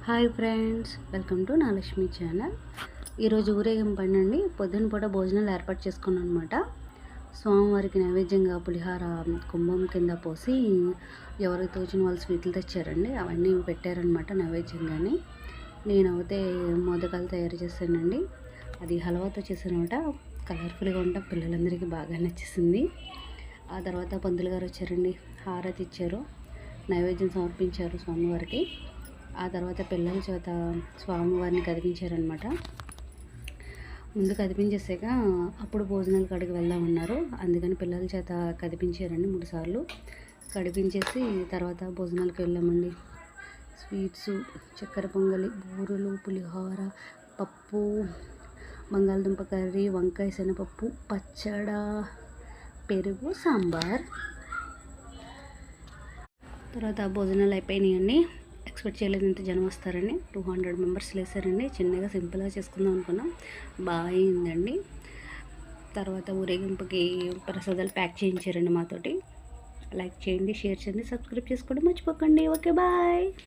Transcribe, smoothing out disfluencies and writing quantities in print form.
Hi friends, welcome to నా Lakshmi channel. ఈరోజు ఊరేగింపు అండి. పొద్దున పూట భోజనాలు ఏర్పాటు చేసుకున్నాను అనమాట. స్వామివారికి నైవేద్యంగా పులిహార కుంభం కింద పోసి ఎవరికి తోచిన వాళ్ళు స్వీట్లు తెచ్చారండి. అవన్నీ పెట్టారనమాట నైవేద్యంగానే. నేనైతే మోదకాలు తయారు చేశానండి. అది హల్వాతో చేశానమాట. కలర్ఫుల్గా ఉంటాం, పిల్లలందరికీ బాగా నచ్చేసింది. ఆ తర్వాత పంతులు గారు వచ్చారండి, హారతి ఇచ్చారు, నైవేద్యం సమర్పించారు స్వామివారికి. ఆ తర్వాత పిల్లల చేత స్వామివారిని కదిపించారనమాట. ముందు కదిపించేసాక అప్పుడు భోజనాల కాడికి వెళ్దామన్నారు. అందుకని పిల్లల చేత కదిపించారండి 3 సార్లు. కడిపించేసి తర్వాత భోజనాలకు వెళ్ళామండి. స్వీట్స్, చక్కెర పొంగలి, బూరెలు, పులిహోర, పప్పు, బంగాళదుంప కర్రీ, వంకాయ శనగపప్పు, పచ్చడ, పెరుగు, సాంబార్. తర్వాత భోజనాలు అయిపోయినాయండి. ఎక్స్పెక్ట్ చేయలేదు ఇంత జనం వస్తారని. 200 మెంబర్స్ లేసారండి. చిన్నగా సింపుల్గా చేసుకుందాం అనుకున్నాం. బాగా అయిందండి. తర్వాత ఊరేగింపుకి ప్రసాదాలు ప్యాక్ చేయించారండి మాతోటి. లైక్ చేయండి, షేర్ చేయండి, సబ్స్క్రైబ్ చేసుకోండి మర్చిపోకండి. Okay, bye.